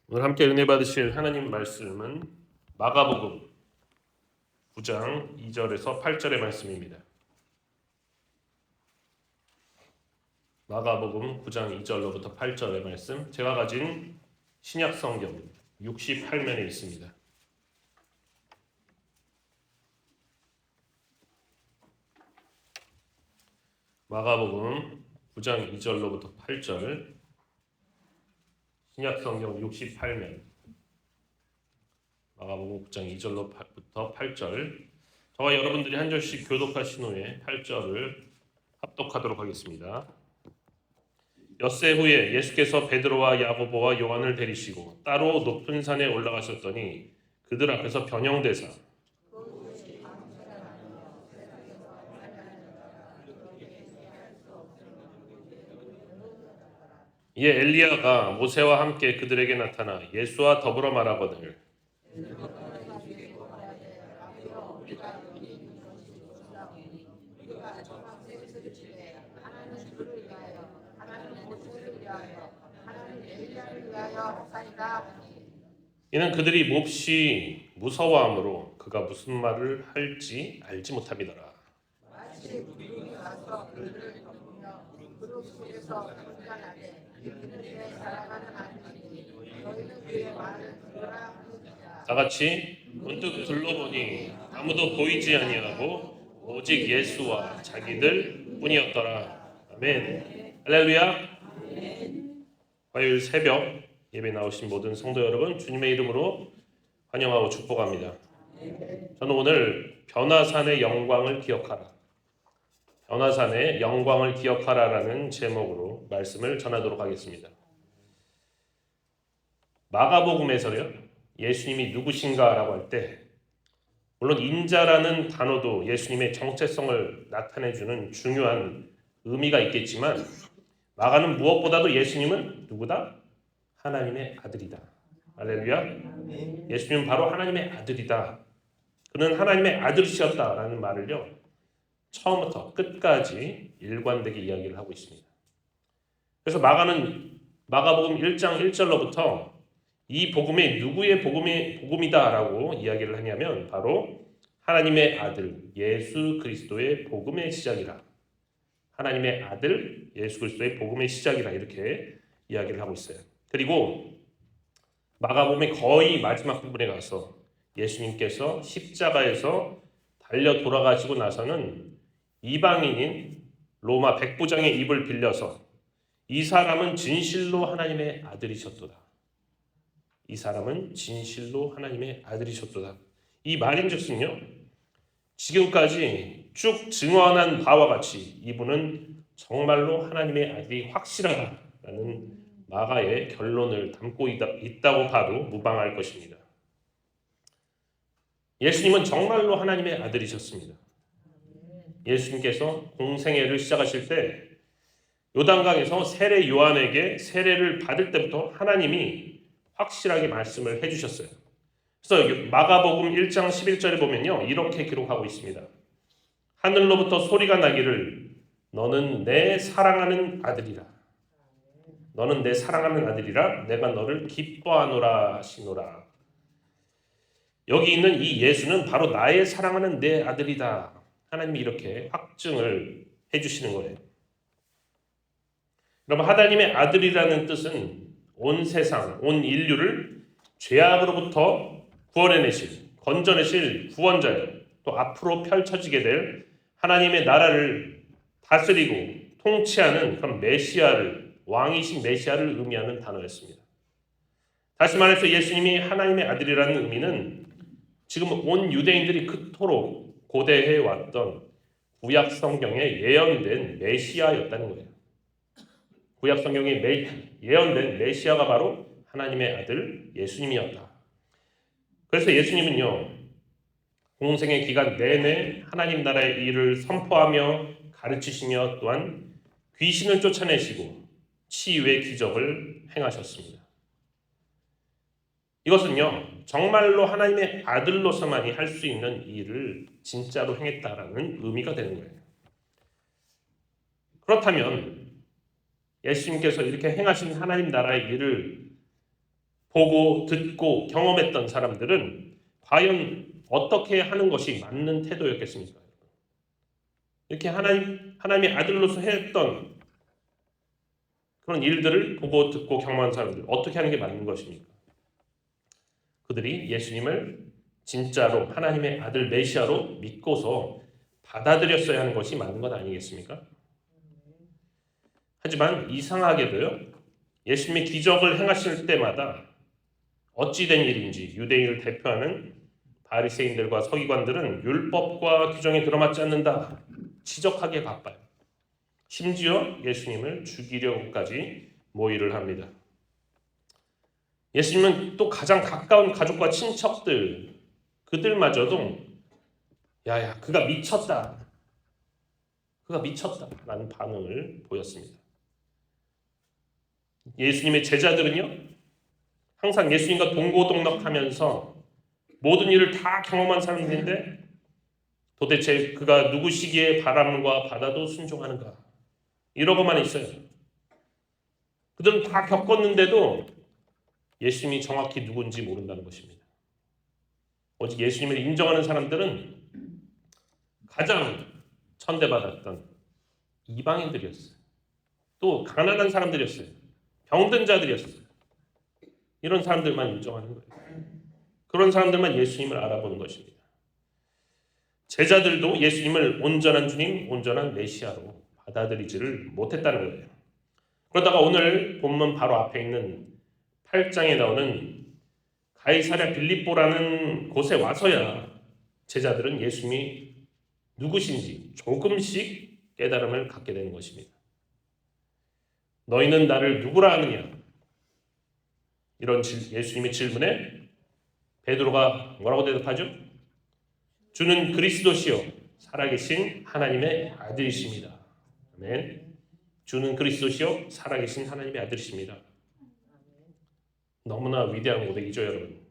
오늘 함께 은혜 받으실 하나님 말씀은 마가복음 9장 2절에서 8절의 말씀입니다. 마가복음 9장 2절로부터 8절의 말씀, 제가 가진 신약 성경 68면에 있습니다. 마가복음 9장 2절로부터 8절, 신약 성경 68면, 마가복음 9장 2절로부터 8절, 저와 여러분들이 한 절씩 교독하신 후에 8절을 합독하도록 하겠습니다. 엿새 후에 예수께서 베드로와 야고보와 요한을 데리시고 따로 높은 산에 올라가셨더니 그들 앞에서 변형되사 이에 엘리야가 모세와 함께 그들에게 나타나 예수와 더불어 말하거늘 이는 그들이 몹시 무서워하므로 그가 무슨 말을 할지 알지 못함이더라. 다같이 문득 둘러보니 아무도 보이지 아니하고 오직 예수와 자기들 뿐이었더라. 아멘. 할렐루야. 화요일 새벽 예배 나오신 모든 성도 여러분, 주님의 이름으로 환영하고 축복합니다. 저는 오늘 변화산의 영광을 기억하라, 변화산의 영광을 기억하라라는 제목으로 말씀을 전하도록 하겠습니다. 마가복음에서요, 예수님이 누구신가라고 할 때 물론 인자라는 단어도 예수님의 정체성을 나타내주는 중요한 의미가 있겠지만 마가는 무엇보다도 예수님은 누구다? 하나님의 아들이다. 할렐루야. 예수님은 바로 하나님의 아들이다. 그는 하나님의 아들이셨다라는 말을요, 처음부터 끝까지 일관되게 이야기를 하고 있습니다. 그래서 마가는 마가복음 1장 1절로부터 이 복음이 누구의 복음이다라고 이야기를 하냐면 바로 하나님의 아들 예수 그리스도의 복음의 시작이라, 하나님의 아들 예수 그리스도의 복음의 시작이라 이렇게 이야기를 하고 있어요. 그리고 마가복음의 거의 마지막 부분에 가서 예수님께서 십자가에서 달려 돌아가시고 나서는 이방인인 로마 백부장의 입을 빌려서 이 사람은 진실로 하나님의 아들이셨도다, 이 사람은 진실로 하나님의 아들이셨도다, 이 말인즉슨요, 지금까지 쭉 증언한 바와 같이 이분은 정말로 하나님의 아들이 확실하다라는 마가의 결론을 담고 있다고 봐도 무방할 것입니다. 예수님은 정말로 하나님의 아들이셨습니다. 예수님께서 공생애를 시작하실 때 요단강에서 세례 요한에게 세례를 받을 때부터 하나님이 확실하게 말씀을 해주셨어요. 그래서 마가복음 1장 11절에 보면요, 이렇게 기록하고 있습니다. 하늘로부터 소리가 나기를 너는 내 사랑하는 아들이라, 너는 내 사랑하는 아들이라 내가 너를 기뻐하노라 하시노라. 여기 있는 이 예수는 바로 나의 사랑하는 내 아들이다. 하나님이 이렇게 확증을 해주시는 거예요. 여러분, 하나님의 아들이라는 뜻은 온 세상, 온 인류를 죄악으로부터 구원해내실, 건져내실 구원자예요. 또 앞으로 펼쳐지게 될 하나님의 나라를 다스리고 통치하는 그런 메시아를, 왕이신 메시아를 의미하는 단어였습니다. 다시 말해서 예수님이 하나님의 아들이라는 의미는 지금 온 유대인들이 그토록 고대해 왔던 구약 성경에 예언된 메시아였다는 거예요. 구약 성경에 예언된 메시아가 바로 하나님의 아들 예수님이었다. 그래서 예수님은요, 공생의 기간 내내 하나님 나라의 일을 선포하며 가르치시며 또한 귀신을 쫓아내시고 치유의 기적을 행하셨습니다. 이것은요, 정말로 하나님의 아들로서만이 할 수 있는 일을 진짜로 행했다라는 의미가 되는 거예요. 그렇다면 예수님께서 이렇게 행하신 하나님 나라의 일을 보고 듣고 경험했던 사람들은 과연 어떻게 하는 것이 맞는 태도였겠습니까? 이렇게 하나님의 아들로서 했던 그런 일들을 보고 듣고 경험한 사람들 어떻게 하는 게 맞는 것입니까? 그들이 예수님을 진짜로 하나님의 아들 메시아로 믿고서 받아들였어야 하는 것이 맞는 것 아니겠습니까? 하지만 이상하게도요, 예수님이 기적을 행하실 때마다 어찌된 일인지 유대인을 대표하는 바리새인들과 서기관들은 율법과 규정에 들어맞지 않는다 지적하게 바빠요. 심지어 예수님을 죽이려고까지 모의를 합니다. 예수님은 또 가장 가까운 가족과 친척들 그들마저도 야야 그가 미쳤다 라는 반응을 보였습니다. 예수님의 제자들은요 항상 예수님과 동고동락하면서 모든 일을 다 경험한 사람들인데 도대체 그가 누구시기에 바람과 바다도 순종하는가 이러고만 있어요. 그들은 다 겪었는데도 예수님이 정확히 누군지 모른다는 것입니다. 오직 예수님을 인정하는 사람들은 가장 천대받았던 이방인들이었어요. 또 가난한 사람들이었어요. 병든 자들이었어요. 이런 사람들만 인정하는 거예요. 그런 사람들만 예수님을 알아보는 것입니다. 제자들도 예수님을 온전한 주님, 온전한 메시아로 받아들이지를 못했다는 거예요. 그러다가 오늘 본문 바로 앞에 있는 8장에 나오는 가이사랴 빌립보라는 곳에 와서야 제자들은 예수님이 누구신지 조금씩 깨달음을 갖게 되는 것입니다. 너희는 나를 누구라 하느냐? 이런 예수님의 질문에 베드로가 뭐라고 대답하죠? 주는 그리스도시요 살아계신 하나님의 아들이십니다. 아멘. 주는 그리스도시요 살아계신 하나님의 아들이십니다. 너무나 위대한 고백이죠, 여러분.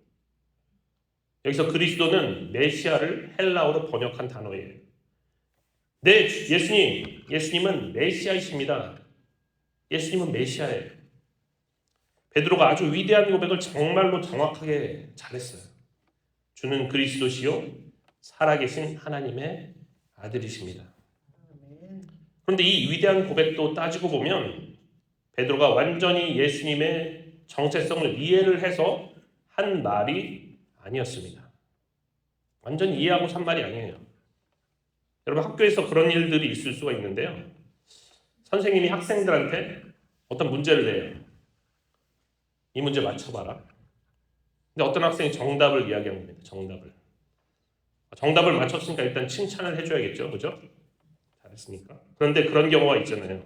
여기서 그리스도는 메시아를 헬라어로 번역한 단어예요. 네, 예수님은 메시아이십니다. 예수님은 메시아예요. 베드로가 아주 위대한 고백을 정말로 정확하게 잘했어요. 주는 그리스도시요 살아계신 하나님의 아들이십니다. 그런데 이 위대한 고백도 따지고 보면 베드로가 완전히 예수님의 정체성을 이해를 해서 한 말이 아니었습니다. 완전히 이해하고 산 말이 아니에요. 여러분 학교에서 그런 일들이 있을 수가 있는데요. 선생님이 학생들한테 어떤 문제를 내요. 이 문제 맞춰봐라. 근데 어떤 학생이 정답을 이야기합니다. 정답을 맞췄으니까 일단 칭찬을 해줘야겠죠. 그죠? 잘했으니까. 그런데 그런 경우가 있잖아요.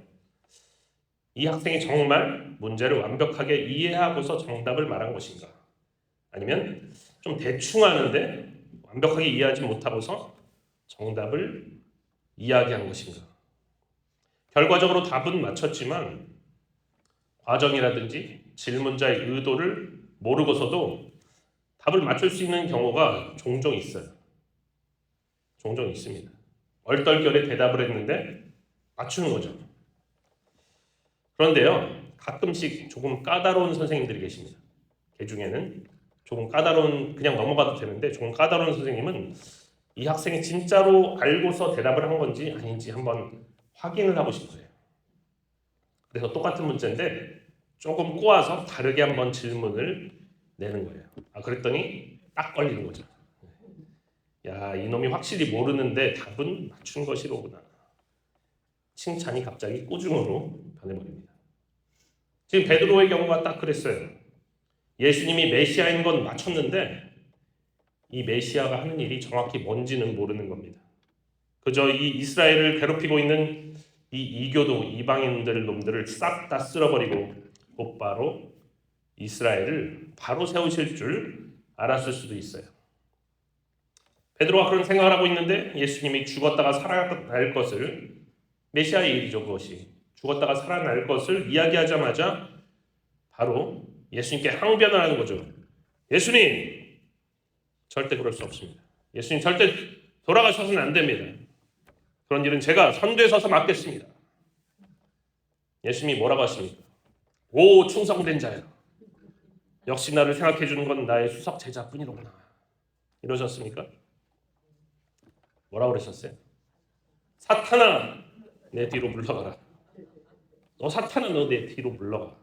이 학생이 정말 문제를 완벽하게 이해하고서 정답을 말한 것인가? 아니면 좀 대충 하는데 완벽하게 이해하지 못하고서 정답을 이야기한 것인가? 결과적으로 답은 맞췄지만 과정이라든지 질문자의 의도를 모르고서도 답을 맞출 수 있는 경우가 종종 있어요. 종종 있습니다. 얼떨결에 대답을 했는데 맞추는 거죠. 그런데요, 가끔씩 조금 까다로운 선생님들이 계십니다. 그 중에는 조금 까다로운, 그냥 넘어가도 되는데 조금 까다로운 선생님은 이 학생이 진짜로 알고서 대답을 한 건지 아닌지 한번 확인을 하고 싶어요. 그래서 똑같은 문제인데 조금 꼬아서 다르게 한번 질문을 내는 거예요. 그랬더니 딱 걸리는 거죠. 야, 이놈이 확실히 모르는데 답은 맞춘 것이로구나. 칭찬이 갑자기 꾸중으로 변해버립니다. 지금 베드로의 경우가 딱 그랬어요. 예수님이 메시아인 건 맞췄는데 이 메시아가 하는 일이 정확히 뭔지는 모르는 겁니다. 그저 이 이스라엘을 괴롭히고 있는 이 이교도 이방인들 놈들을 싹 다 쓸어버리고 곧바로 이스라엘을 바로 세우실 줄 알았을 수도 있어요. 베드로가 그런 생각을 하고 있는데 예수님이 죽었다가 살아날 것을, 메시아의 일이죠 그것이, 죽었다가 살아날 것을 이야기하자마자 바로 예수님께 항변을 하는 거죠. 예수님, 절대 그럴 수 없습니다. 예수님 절대 돌아가셔서는 안 됩니다. 그런 일은 제가 선두에 서서 맡겠습니다. 예수님이 뭐라고 하십니까? 오 충성된 자야. 역시 나를 생각해 주는 건 나의 수석 제자뿐이로구나. 이러셨습니까? 뭐라고 그러셨어요? 사탄아, 내 뒤로 물러가라. 너 사탄아, 너 내 뒤로 물러가.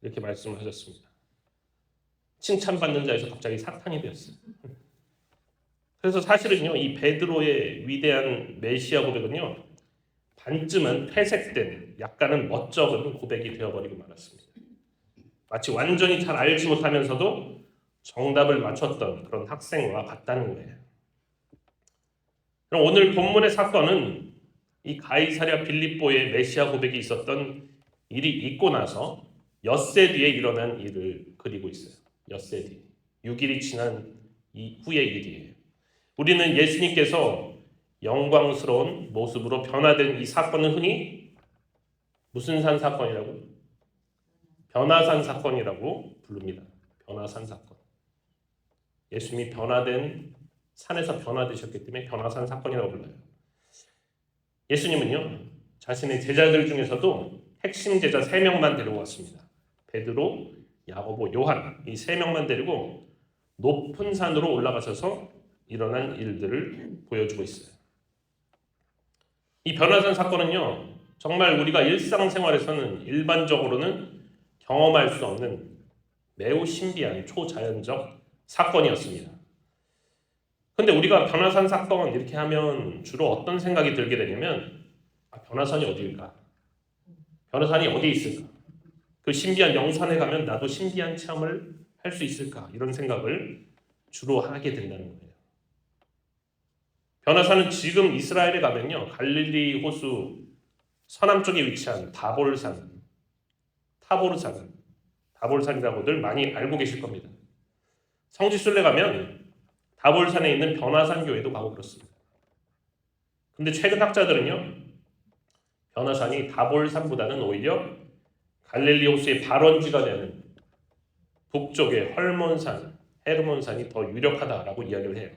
이렇게 말씀을 하셨습니다. 칭찬받는 자에서 갑자기 사탄이 되었어요. 그래서 사실은요, 이 베드로의 위대한 메시아 고백은요, 반쯤은 퇴색된, 약간은 멋쩍은 고백이 되어버리고 말았습니다. 마치 완전히 잘 알지 못하면서도 정답을 맞췄던 그런 학생과 같다는 거예요. 그럼 오늘 본문의 사건은 이 가이사랴 빌립보의 메시아 고백이 있었던 일이 있고 나서 엿새 뒤에 일어난 일을 그리고 있어요. 엿새 뒤. 6일이 지난 이후의 일이에요. 우리는 예수님께서 영광스러운 모습으로 변화된 이 사건을 흔히 무슨 산 사건이라고? 변화산 사건이라고 부릅니다. 변화산 사건. 예수님이 변화된 산에서 변화되셨기 때문에 변화산 사건이라고 불러요. 예수님은요, 자신의 제자들 중에서도 핵심 제자 3명만 데리고 왔습니다. 베드로, 야고보, 요한 이 3명만 데리고 높은 산으로 올라가셔서 일어난 일들을 보여주고 있어요. 이 변화산 사건은요, 정말 우리가 일상생활에서는 일반적으로는 경험할 수 없는 매우 신비한 초자연적 사건이었습니다. 근데 우리가 변화산 사건 이렇게 하면 주로 어떤 생각이 들게 되냐면, 변화산이 어디일까? 변화산이 어디에 있을까? 그 신비한 영산에 가면 나도 신비한 체험을 할 수 있을까? 이런 생각을 주로 하게 된다는 거예요. 변화산은 지금 이스라엘에 가면요, 갈릴리 호수 서남쪽에 위치한 다볼산이라고들 많이 알고 계실 겁니다. 성지순례 가면 다볼산에 있는 변화산 교회도 가고 그렇습니다. 근데 최근 학자들은요, 변화산이 다볼산보다는 오히려 갈릴리 호수의 발원지가 되는 북쪽의 헤르몬산이 더 유력하다라고 이야기를 해요.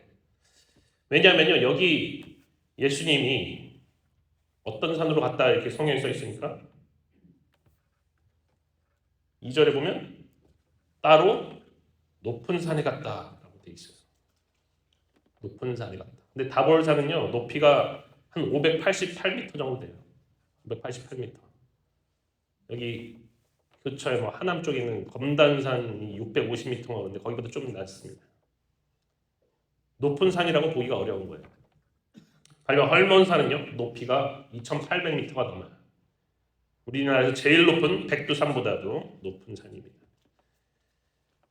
왜냐하면요, 여기 예수님이 어떤 산으로 갔다 이렇게 성경에 써 있으니까 2절에 보면 따로 높은 산에 갔다라고 돼 있어요. 높은 산에 갔다. 근데 다볼산은요, 높이가 한 588m 정도 돼요. 588m. 여기 근처에 하남 쪽에 있는 검단산이 650m가 오는데 거기보다 좀 낮습니다. 높은 산이라고 보기가 어려운 거예요. 반면 헐몬산은요, 높이가 2,800m가 넘어요. 우리나라에서 제일 높은 백두산보다도 높은 산입니다.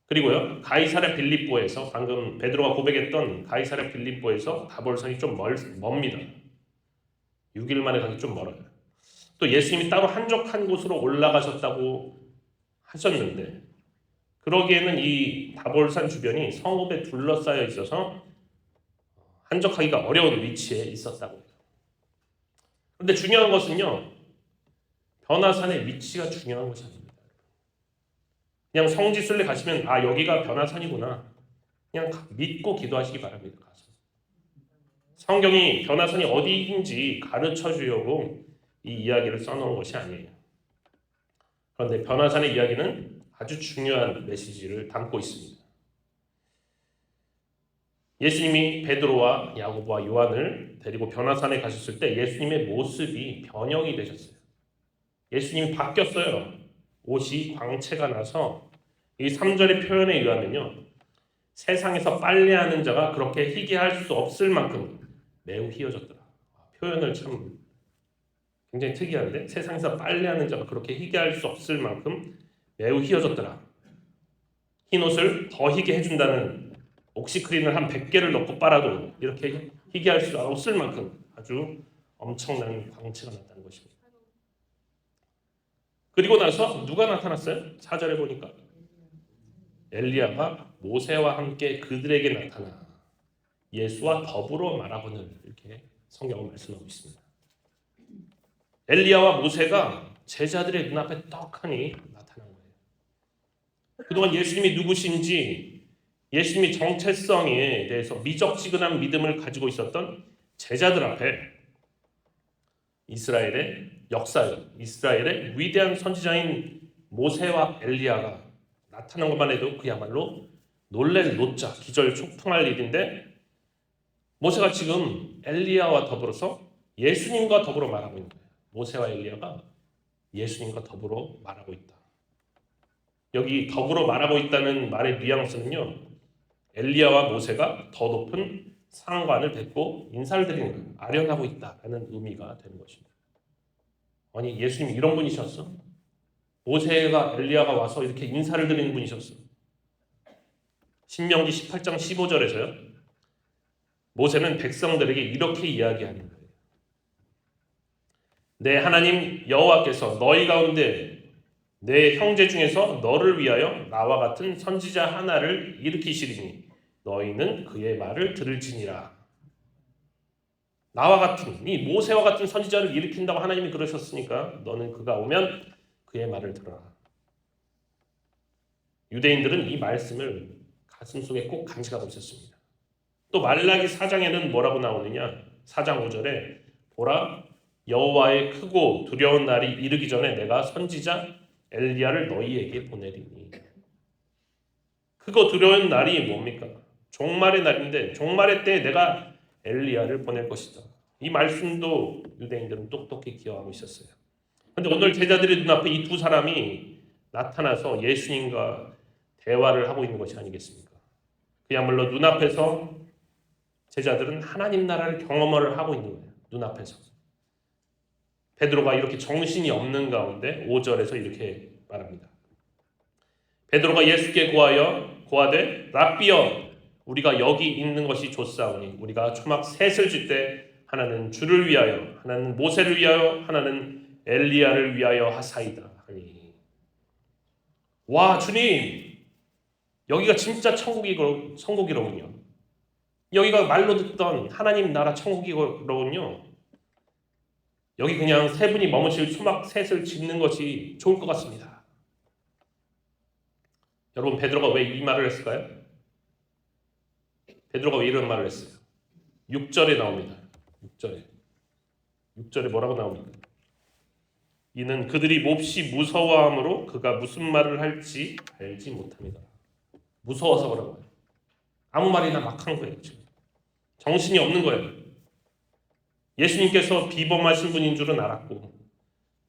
그리고요, 가이사랴 빌립보에서 방금 베드로가 고백했던 가이사랴 빌립보에서 다볼산이 좀 멉니다. 6일 만에 가기 좀 멀어요. 또 예수님이 따로 한적한 곳으로 올라가셨다고 하셨는데, 그러기에는 이 다볼산 주변이 성읍에 둘러싸여 있어서 한적하기가 어려운 위치에 있었다고 해요. 그런데 중요한 것은요, 변화산의 위치가 중요한 것이 아닙니다. 그냥 성지순례 가시면 여기가 변화산이구나, 그냥 믿고 기도하시기 바랍니다. 가서. 성경이 변화산이 어디인지 가르쳐 주려고 이 이야기를 써놓은 것이 아니에요. 그런데 변화산의 이야기는 아주 중요한 메시지를 담고 있습니다. 예수님이 베드로와 야고보와 요한을 데리고 변화산에 가셨을 때 예수님의 모습이 변형이 되셨어요. 예수님이 바뀌었어요. 옷이 광채가 나서 이 3절의 표현에 의하면요, 세상에서 빨래하는 자가 그렇게 희귀할 수 없을 만큼 매우 희어졌더라. 표현을 참 굉장히 특이한데, 세상에서 빨래하는 자가 그렇게 희귀할 수 없을 만큼 매우 희어졌더라. 흰 옷을 더 희게 해준다는 옥시크린을 한 100개를 넣고 빨아도 이렇게 희귀할 수 없을 만큼 아주 엄청난 광채가 났다는 것입니다. 그리고 나서 누가 나타났어요? 4절에 보니까 엘리야가 모세와 함께 그들에게 나타나 예수와 더불어 말하거늘, 이렇게 성경은 말씀하고 있습니다. 엘리야와 모세가 제자들의 눈앞에 떡하니 나타난 거예요. 그동안 예수님이 누구신지, 예수님이 정체성에 대해서 미적지근한 믿음을 가지고 있었던 제자들 앞에 이스라엘의 역사요, 이스라엘의 위대한 선지자인 모세와 엘리야가 나타난 것만 해도 그야말로 놀랄 노자, 기절초풍할 일인데 모세가 지금 엘리야와 더불어서 예수님과 더불어 말하고 있는 거예요. 모세와 엘리야가 예수님과 더불어 말하고 있다. 여기 더불어 말하고 있다는 말의 뉘앙스는요, 엘리야와 모세가 더 높은 상관을 뵙고 인사를 드리는 거예요. 아련하고 있다라는 의미가 되는 것입니다. 아니, 예수님 이런 분이셨어? 모세가 엘리야가 와서 이렇게 인사를 드리는 분이셨어. 신명기 18장 15절에서요. 모세는 백성들에게 이렇게 이야기하는 거예요. 내 하나님 여호와께서 너희 가운데 내 형제 중에서 너를 위하여 나와 같은 선지자 하나를 일으키시리니 너희는 그의 말을 들을지니라. 나와 같은, 이 모세와 같은 선지자를 일으킨다고 하나님이 그러셨으니까 너는 그가 오면 그의 말을 들어라. 유대인들은 이 말씀을 가슴속에 꼭 간직하고 있었습니다. 또 말라기 4장에는 뭐라고 나오느냐? 4장 5절에 보라 여호와의 크고 두려운 날이 이르기 전에 내가 선지자 엘리야를 너희에게 보내리니. 크고 두려운 날이 뭡니까? 종말의 날인데 종말의 때에 내가 엘리야를 보낼 것이다. 이 말씀도 유대인들은 똑똑히 기억하고 있었어요. 그런데 오늘 제자들의 눈앞에 이 두 사람이 나타나서 예수님과 대화를 하고 있는 것이 아니겠습니까? 그야말로 눈앞에서 제자들은 하나님 나라를 경험을 하고 있는 거예요. 눈앞에서. 베드로가 이렇게 정신이 없는 가운데 5절에서 이렇게 말합니다. 베드로가 예수께 고하되 랍비여 우리가 여기 있는 것이 좋사오니 우리가 초막 셋을 질 때 하나는 주를 위하여 하나는 모세를 위하여 하나는 엘리야를 위하여 하사이다 하니. 와 주님 여기가 진짜 천국이로군요. 여기가 말로 듣던 하나님 나라 천국이로군요. 여기 그냥 세 분이 머무실 초막 셋을 짓는 것이 좋을 것 같습니다. 여러분 베드로가 왜 이 말을 했을까요? 베드로가 왜 이런 말을 했어요? 6절에 나옵니다. 6절에 뭐라고 나옵니까? 이는 그들이 몹시 무서워함으로 그가 무슨 말을 할지 알지 못합니다. 무서워서 그런 거예요. 아무 말이나 막 한 거예요. 지금. 정신이 없는 거예요. 예수님께서 비범하신 분인 줄은 알았고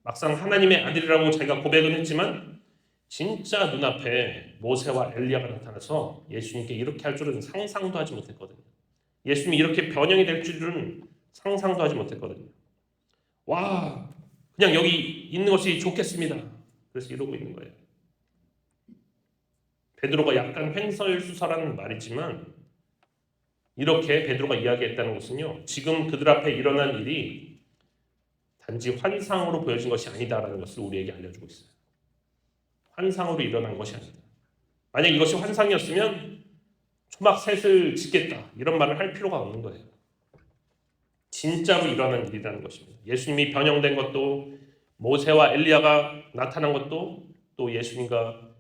막상 하나님의 아들이라고 자기가 고백은 했지만 진짜 눈앞에 모세와 엘리야가 나타나서 예수님께 이렇게 할 줄은 상상도 하지 못했거든요. 예수님이 이렇게 변형이 될 줄은 상상도 하지 못했거든요. 와, 그냥 여기 있는 것이 좋겠습니다. 그래서 이러고 있는 거예요. 베드로가 약간 횡설수설하는 말이지만 이렇게 베드로가 이야기했다는 것은요. 지금 그들 앞에 일어난 일이 단지 환상으로 보여진 것이 아니다라는 것을 우리에게 알려주고 있어요. 환상으로 일어난 것이 아니다. 만약 이것이 환상이었으면 초막 셋을 짓겠다 이런 말을 할 필요가 없는 거예요. 진짜로 일어난 일이라는 것입니다. 예수님이 변형된 것도 모세와 엘리야가 나타난 것도 또 예수님과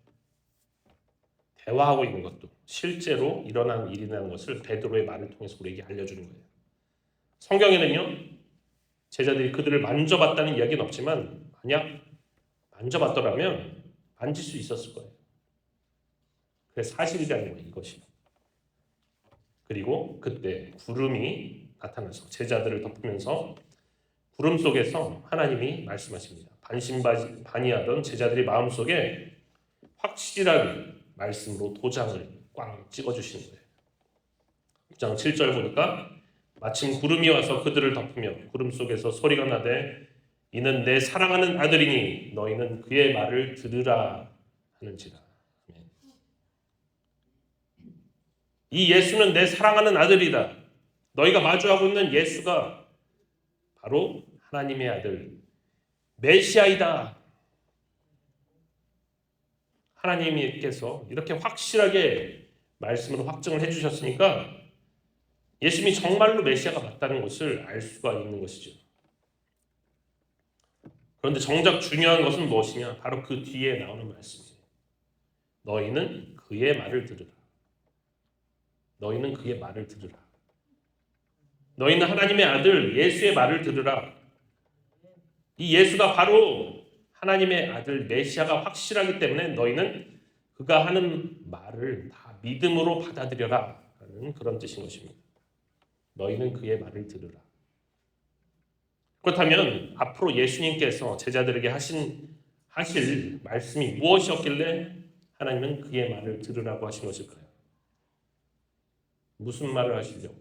대화하고 있는 것도 실제로 일어난 일이라는 것을 베드로의 말을 통해서 우리에게 알려주는 거예요. 성경에는요. 제자들이 그들을 만져봤다는 이야기는 없지만 만약 만져봤더라면 만질 수 있었을 거예요. 그래서 사실이라는 거예요. 이것이. 그리고 그때 구름이 나타나서 제자들을 덮으면서 구름 속에서 하나님이 말씀하십니다. 반신반의하던 제자들의 마음속에 확실한 말씀으로 도장을 꽝 찍어주시는 거예요. 6장 7절 보니까 마침 구름이 와서 그들을 덮으며 구름 속에서 소리가 나되 이는 내 사랑하는 아들이니 너희는 그의 말을 들으라 하는지라. 이 예수는 내 사랑하는 아들이다. 너희가 마주하고 있는 예수가 바로 하나님의 아들 메시아이다. 하나님께서 이렇게 확실하게 말씀으로 확증을 해주셨으니까 예수님이 정말로 메시아가 맞다는 것을 알 수가 있는 것이죠. 그런데 정작 중요한 것은 무엇이냐? 바로 그 뒤에 나오는 말씀이에요. 너희는 그의 말을 들으라. 너희는 그의 말을 들으라. 너희는 하나님의 아들 예수의 말을 들으라. 이 예수가 바로 하나님의 아들 메시아가 확실하기 때문에 너희는 그가 하는 말을 다 믿음으로 받아들여라 하는 그런 뜻인 것입니다. 너희는 그의 말을 들으라. 그렇다면 앞으로 예수님께서 제자들에게 하실 말씀이 무엇이었길래 하나님은 그의 말을 들으라고 하신 것일까요? 무슨 말을 하시려고?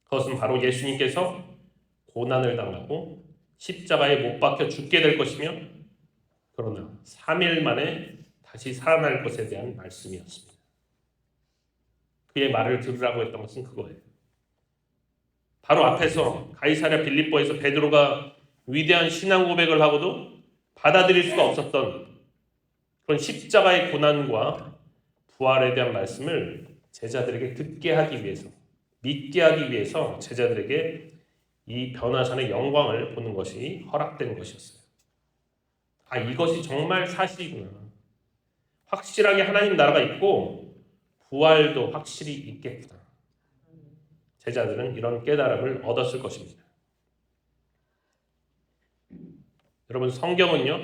그것은 바로 예수님께서 고난을 당하고 십자가에 못 박혀 죽게 될 것이며 그러나 3일 만에 다시 살아날 것에 대한 말씀이었습니다. 그의 말을 들으라고 했던 것은 그거예요. 바로 앞에서 가이사랴 빌립보에서 베드로가 위대한 신앙 고백을 하고도 받아들일 수가 없었던 그런 십자가의 고난과 부활에 대한 말씀을 제자들에게 듣게 하기 위해서, 믿게 하기 위해서 제자들에게 이 변화산의 영광을 보는 것이 허락된 것이었어요. 아, 이것이 정말 사실이구나. 확실하게 하나님 나라가 있고 부활도 확실히 있겠구나. 제자들은 이런 깨달음을 얻었을 것입니다. 여러분, 성경은요,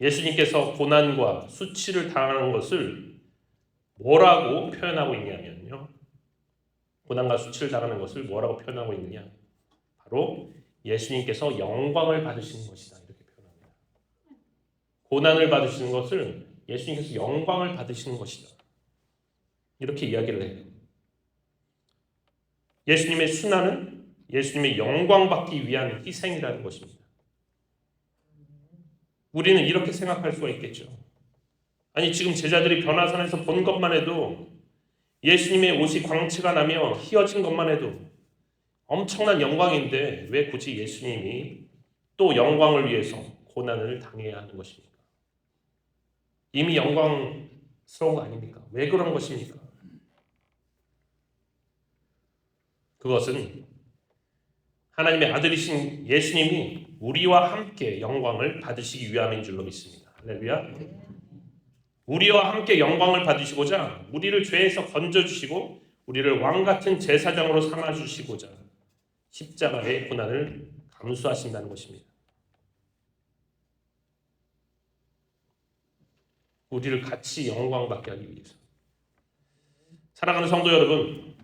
예수님께서 고난과 수치를 당하는 것을 뭐라고 표현하고 있냐면요, 고난과 수치를 당하는 것을 뭐라고 표현하고 있느냐, 바로 예수님께서 영광을 받으시는 것이다, 이렇게 표현합니다. 고난을 받으시는 것을 예수님께서 영광을 받으시는 것이다, 이렇게 이야기를 해요. 예수님의 순환은 예수님의 영광 받기 위한 희생이라는 것입니다. 우리는 이렇게 생각할 수가 있겠죠. 아니, 지금 제자들이 변화산에서 본 것만 해도, 예수님의 옷이 광채가 나며 휘어진 것만 해도 엄청난 영광인데 왜 굳이 예수님이 또 영광을 위해서 고난을 당해야 하는 것입니까? 이미 영광스러운 거 아닙니까? 왜 그런 것입니까? 그것은 하나님의 아들이신 예수님이 우리와 함께 영광을 받으시기 위함인 줄로 믿습니다. 할렐루야. 우리와 함께 영광을 받으시고자 우리를 죄에서 건져주시고 우리를 왕같은 제사장으로 삼아주시고자 십자가의 고난을 감수하신다는 것입니다. 우리를 같이 영광받게 하기 위해서. 사랑하는 성도 여러분,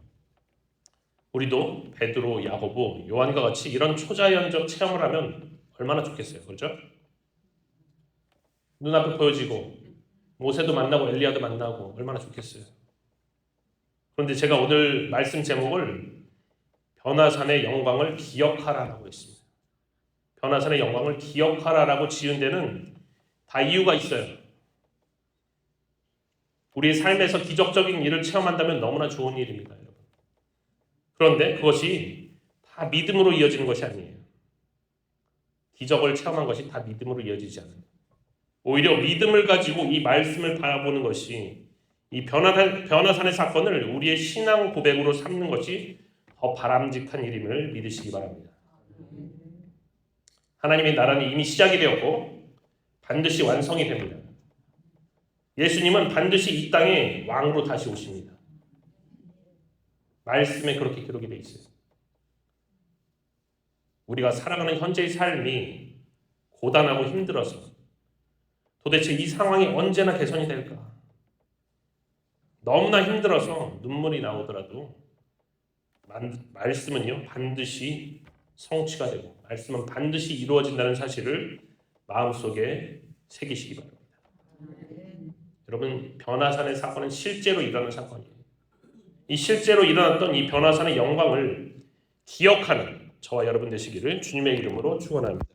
우리도 베드로, 야고보, 요한과 같이 이런 초자연적 체험을 하면 얼마나 좋겠어요. 그렇죠? 눈앞에 보여지고 모세도 만나고 엘리야도 만나고 얼마나 좋겠어요. 그런데 제가 오늘 말씀 제목을 변화산의 영광을 기억하라라고 했습니다. 변화산의 영광을 기억하라라고 지은 데는 다 이유가 있어요. 우리의 삶에서 기적적인 일을 체험한다면 너무나 좋은 일입니다, 여러분. 그런데 그것이 다 믿음으로 이어지는 것이 아니에요. 기적을 체험한 것이 다 믿음으로 이어지지 않아요. 오히려 믿음을 가지고 이 말씀을 바라보는 것이, 이 변화산의 사건을 우리의 신앙 고백으로 삼는 것이 더 바람직한 일임을 믿으시기 바랍니다. 하나님의 나라는 이미 시작이 되었고 반드시 완성이 됩니다. 예수님은 반드시 이 땅에 왕으로 다시 오십니다. 말씀에 그렇게 기록이 되어 있어요. 우리가 살아가는 현재의 삶이 고단하고 힘들어서 도대체 이 상황이 언제나 개선이 될까? 너무나 힘들어서 눈물이 나오더라도 말씀은요, 반드시 성취가 되고 말씀은 반드시 이루어진다는 사실을 마음속에 새기시기 바랍니다. 여러분, 변화산의 사건은 실제로 일어난 사건이에요. 이 실제로 일어났던 이 변화산의 영광을 기억하는 저와 여러분 되시기를 주님의 이름으로 축원합니다.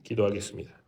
기도하겠습니다.